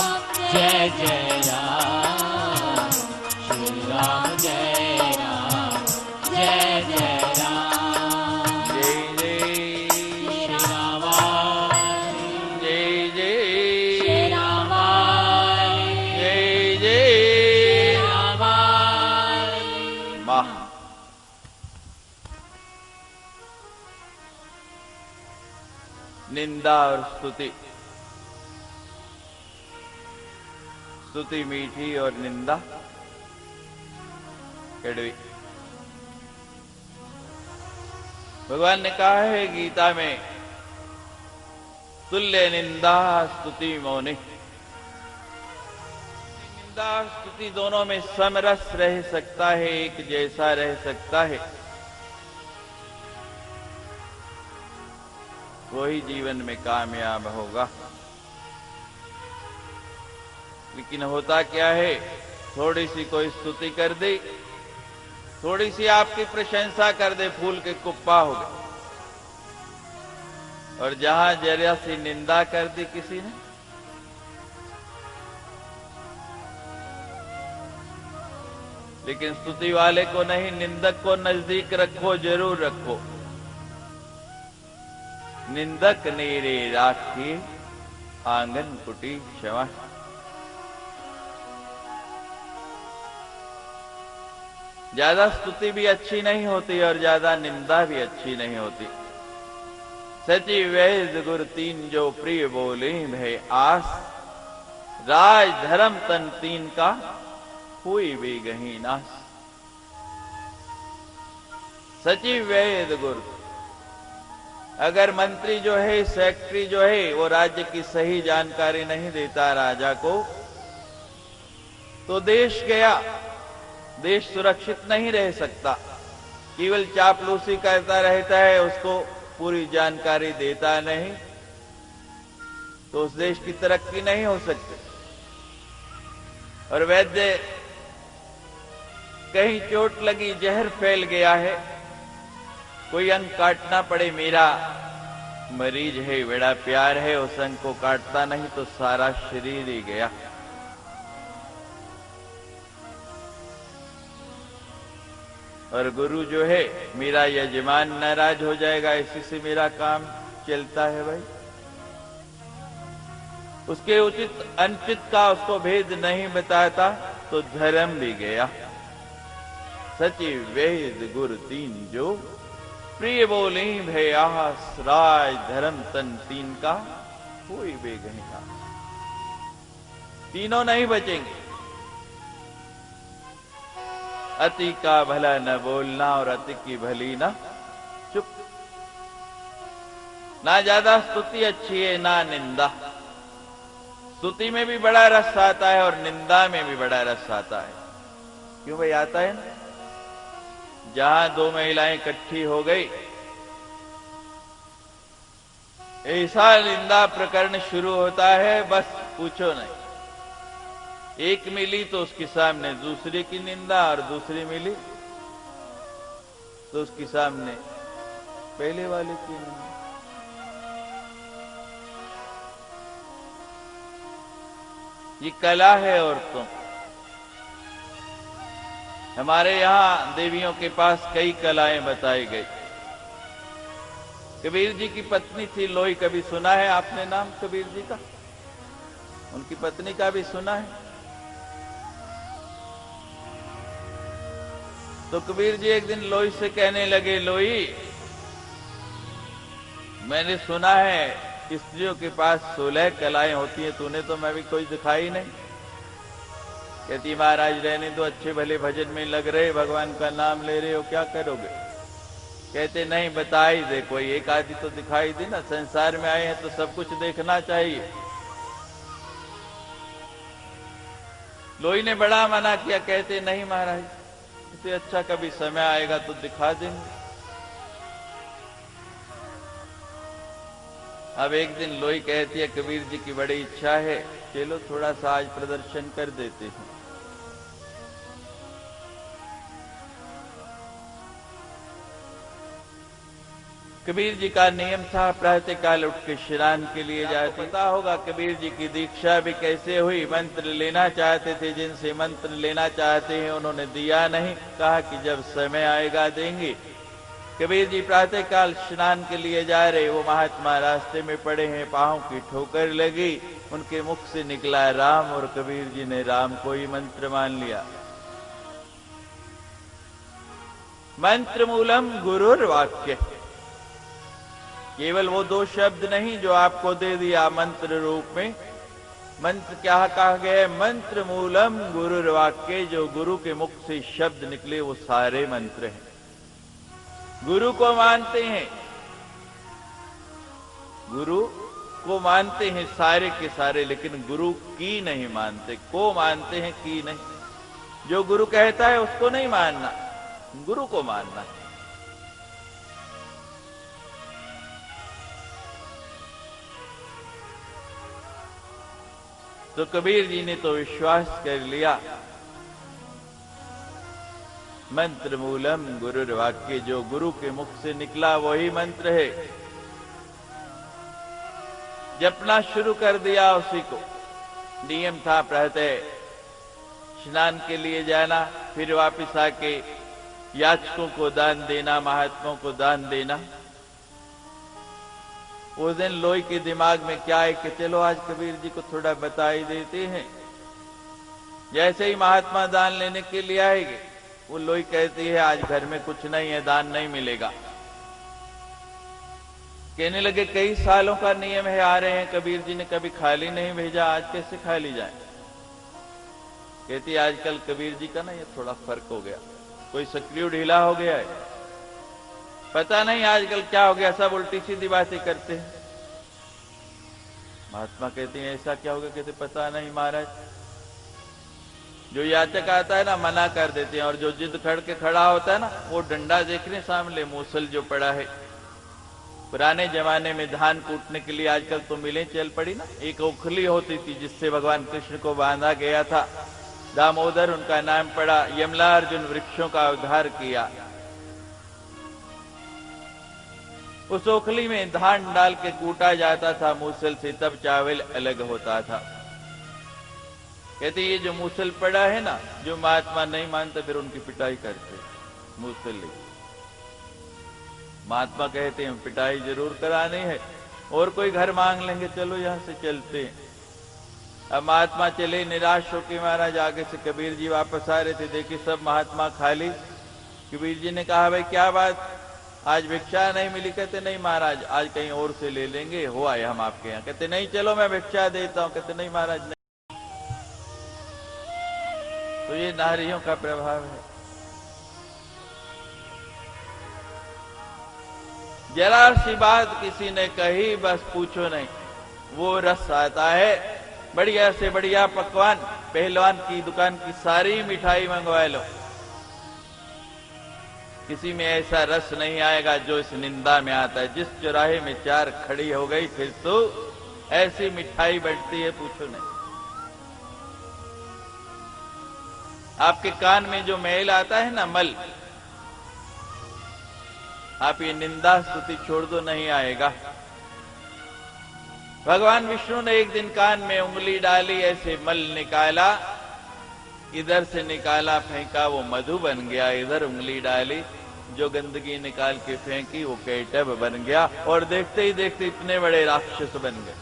जय जय राम। श्री राम जय राम, जय जय राम। जय जय श्री राम, जय जय श्री राम, जय जय राम। वाह। निंदा और स्तुति, स्तुति मीठी और निंदा कड़वी। भगवान ने कहा है गीता में, तुल्य निंदा स्तुति मौनि। निंदा और स्तुति दोनों में समरस रह सकता है, एक जैसा रह सकता है। वही जीवन में कामयाब होगा। लेकिन होता क्या है, थोड़ी सी कोई स्तुति कर दे, थोड़ी सी आपकी प्रशंसा कर दे, फूल के कुप्पा हो गए। और जहां जरा सी निंदा कर दी किसी ने, लेकिन स्तुति वाले को नहीं, निंदक को नजदीक रखो, जरूर रखो। निंदक नेरे राखी आंगन कुटी क्षमा। ज्यादा स्तुति भी अच्छी नहीं होती और ज्यादा निंदा भी अच्छी नहीं होती। सची वैद गुर तीन जो प्रिय बोले भय आस, राज धर्म तन तीन का हुई भी गही नास। सचिव वैद गुरु, अगर मंत्री जो है, सेक्रेटरी जो है, वो राज्य की सही जानकारी नहीं देता राजा को, तो देश गया, देश सुरक्षित नहीं रह सकता। केवल चापलूसी करता रहता है, उसको पूरी जानकारी देता नहीं, तो उस देश की तरक्की नहीं हो सकती। और वैद्य, कहीं चोट लगी, जहर फैल गया है, कोई अंग काटना पड़े, मेरा मरीज है, बड़ा प्यार है, उस अंग को काटता नहीं तो सारा शरीर ही गया। और गुरु जो है, मेरा यजमान नाराज हो जाएगा, इसी से मेरा काम चलता है भाई। उसके उचित अनुचित का उसको भेद नहीं बताता तो धर्म भी गया। सचिव वेद गुरु तीन जो प्रिय बोले भय आस, राज धर्म तन तीन का कोई बेगहिना। तीनों नहीं बचेंगे। अति का भला न बोलना और अति की भली न चुप। ना ज्यादा स्तुति अच्छी है, ना निंदा। स्तुति में भी बड़ा रस आता है और निंदा में भी बड़ा रस आता है। क्यों भाई? आता है ना। जहां दो महिलाएं इकट्ठी हो गई, ऐसा निंदा प्रकरण शुरू होता है, बस पूछो नहीं। एक मिली तो उसके सामने दूसरे की निंदा, और दूसरी मिली तो उसके सामने पहले वाले की निंदा। ये कला है। और तुम, हमारे यहां देवियों के पास कई कलाएं बताई गई। कबीर जी की पत्नी थी लोई, कभी सुना है आपने नाम कबीर जी का? उनकी पत्नी का भी सुना है? तो कबीर जी एक दिन लोई से कहने लगे, लोई, मैंने सुना है स्त्रियों के पास 16 कलाएं होती हैं, तूने तो मैं भी कोई दिखाई नहीं। कहती, महाराज रहने दो, अच्छे भले भजन में लग रहे, भगवान का नाम ले रहे हो, क्या करोगे? कहते, नहीं, बता ही दे, कोई एक आदि तो दिखाई दे ना, संसार में आए हैं तो सब कुछ देखना चाहिए। लोई ने बड़ा मना किया, कहते, नहीं महाराज, इससे अच्छा कभी समय आएगा तो दिखा देंगे। अब एक दिन लोई कहती है, कबीर जी की बड़ी इच्छा है, चलो थोड़ा सा आज प्रदर्शन कर देते हैं। कबीर जी का नियम था, प्रातःकाल उठ के स्नान के लिए जाते। पता होगा कबीर जी की दीक्षा भी कैसे हुई। मंत्र लेना चाहते थे, जिनसे मंत्र लेना चाहते हैं उन्होंने दिया नहीं, कहा कि जब समय आएगा देंगे। कबीर जी प्रातःकाल स्नान के लिए जा रहे, वो महात्मा रास्ते में पड़े हैं, पांव की ठोकर लगी, उनके मुख से निकला राम, और कबीर जी ने राम को ही मंत्र मान लिया। मंत्र मूलम गुरुर वाक्य, केवल वो 2 शब्द नहीं जो आपको दे दिया मंत्र रूप में। मंत्र क्या कहा गया? मंत्र मूलम गुरुर वाक्य, जो गुरु के मुख से शब्द निकले वो सारे मंत्र हैं। गुरु को मानते हैं, गुरु को मानते हैं सारे के सारे, लेकिन गुरु की नहीं मानते। को मानते हैं, की नहीं। जो गुरु कहता है उसको नहीं मानना, गुरु को मानना है। तो कबीर जी ने तो विश्वास कर लिया, मंत्र मूलम गुरुर वाक्य, जो गुरु के मुख से निकला वही मंत्र है। जपना शुरू कर दिया उसी को। नियम था प्रातः स्नान के लिए जाना, फिर वापस आके याचकों को दान देना, महात्माओं को दान देना। उस दिन लोई के दिमाग में क्या है कि चलो आज कबीर जी को थोड़ा बता ही देते हैं। जैसे ही महात्मा दान लेने के लिए आएंगे, वो लोई कहती है, आज घर में कुछ नहीं है, दान नहीं मिलेगा। कहने लगे, कई सालों का नियम है, आ रहे हैं, कबीर जी ने कभी खाली नहीं भेजा, आज कैसे खाली जाए? कहती, आजकल कबीर जी का ना ये थोड़ा फर्क हो गया, कोई सक्रिय ढीला हो गया है, पता नहीं आजकल क्या हो गया, सब उल्टी सीधी बातें करते हैं। महात्मा कहते हैं, ऐसा क्या हो गया? कहते, पता नहीं महाराज, जो याचक आता है ना मना कर देते हैं, और जो जिद खड़ के खड़ा होता है ना, वो डंडा देखने सामने मूसल जो पड़ा है। पुराने जमाने में धान कूटने के लिए आजकल तो मिलें चल पड़ी ना, एक ओखली होती थी जिससे भगवान कृष्ण को बांधा गया था, दामोदर उनका नाम पड़ा। यमला अर्जुन वृक्षों का उद्धार किया। उस ओखली में धान डाल के कूटा जाता था मूसल से, तब चावल अलग होता था। कहते, ये जो मूसल पड़ा है ना, जो महात्मा नहीं मानते फिर उनकी पिटाई करते मूसल ले। महात्मा कहते हैं, पिटाई जरूर करानी है, और कोई घर मांग लेंगे, चलो यहां से चलते हैं। अब महात्मा चले निराश होकर, महाराज आगे से कबीर जी वापस आ रहे थे, देखिए सब महात्मा खाली। कबीर जी ने कहा, भाई क्या बात, आज भिक्षा नहीं मिली? कहते, नहीं महाराज, आज कहीं और से ले लेंगे, हो आए हम आपके यहाँ। कहते, नहीं चलो मैं भिक्षा देता हूं। कहते, नहीं महाराज नहीं। तो ये नारियों का प्रभाव है। जरा सी बात किसी ने कही, बस पूछो नहीं, वो रस आता है। बढ़िया से बढ़िया पकवान, पहलवान की दुकान की सारी मिठाई मंगवा लो, किसी में ऐसा रस नहीं आएगा जो इस निंदा में आता है। जिस चौराहे में चार खड़ी हो गई फिर तो ऐसी मिठाई बढ़ती है, पूछो नहीं। आपके कान में जो मैल आता है ना, मल, आप ये निंदा स्तुति छोड़ दो, नहीं आएगा। भगवान विष्णु ने एक दिन कान में उंगली डाली, ऐसे मल निकाला, इधर से निकाला फेंका, वो मधु बन गया। इधर उंगली डाली, जो गंदगी निकाल के फेंकी वो कैटब बन गया। और देखते ही देखते इतने बड़े राक्षस बन गए।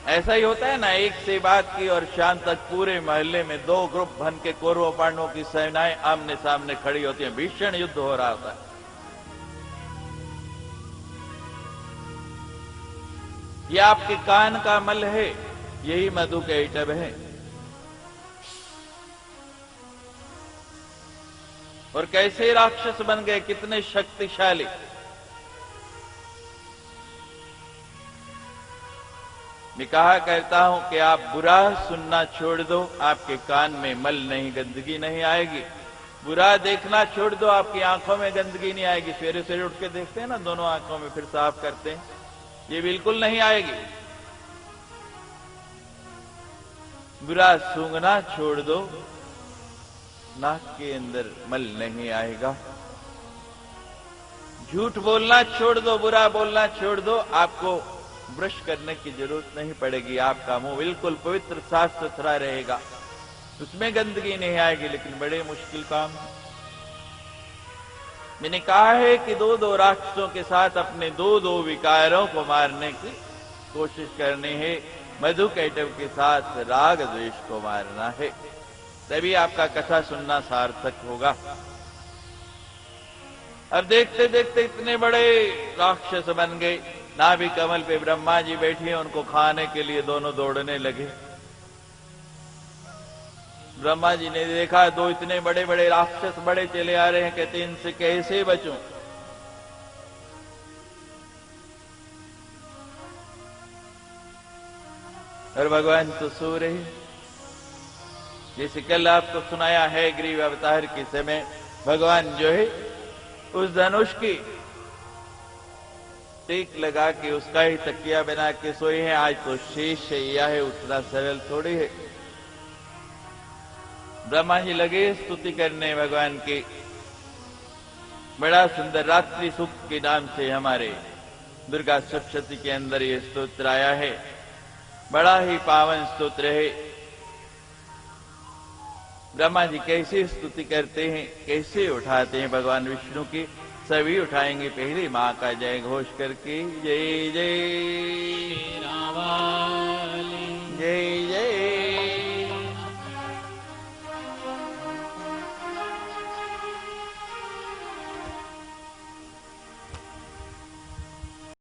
ऐसा ही होता है ना, एक से बात की और शाम तक पूरे मोहल्ले में दो ग्रुप बन के कौरव पांडवों की सेनाएं आमने सामने खड़ी होती हैं, भीषण युद्ध हो रहा होता है। ये आपके कान का मल है, यही मधु कैटब है। और कैसे राक्षस बन गए, कितने शक्तिशाली। मैं कहा करता हूं कि आप बुरा सुनना छोड़ दो, आपके कान में मल नहीं, गंदगी नहीं आएगी। बुरा देखना छोड़ दो, आपकी आंखों में गंदगी नहीं आएगी। सवेरे सवेरे उठ के देखते हैं ना, दोनों आंखों में फिर साफ करते हैं, ये बिल्कुल नहीं आएगी। बुरा सूंघना छोड़ दो, नाक के अंदर मल नहीं आएगा। झूठ बोलना छोड़ दो, बुरा बोलना छोड़ दो, आपको ब्रश करने की जरूरत नहीं पड़ेगी। आपका मुंह बिल्कुल पवित्र साफ सुथरा रहेगा, उसमें गंदगी नहीं आएगी। लेकिन बड़े मुश्किल काम। मैंने कहा है कि दो राक्षसों के साथ अपने दो विकारों को मारने की कोशिश करनी है। मधु कैटब के साथ राग द्वेष को मारना है, तभी आपका कथा सुनना सार्थक होगा। अब देखते देखते इतने बड़े राक्षस बन गए। नाभि कमल पे ब्रह्मा जी बैठे हैं, उनको खाने के लिए दोनों दौड़ने लगे। ब्रह्मा जी ने देखा दो इतने बड़े बड़े राक्षस बड़े चले आ रहे हैं, कहते इनसे कैसे बचूं। और भगवान तो सो रहे। जैसे कल आपको सुनाया है, ग्रीव अवतार के समय भगवान जो है उस धनुष की टेक लगा के उसका ही तकिया बना के सोए हैं। आज तो शेष शैया है, उतना सरल थोड़ी है। ब्रह्मा जी लगे स्तुति करने भगवान की। बड़ा सुंदर रात्रि सूक्त के नाम से हमारे दुर्गा सप्तशती के अंदर ये स्तोत्र आया है। बड़ा ही पावन स्तोत्र है। ब्रह्मा जी कैसे स्तुति करते हैं, कैसे उठाते हैं भगवान विष्णु की, सभी उठाएंगे। पहले मां का जय घोष करके, जय जय रावण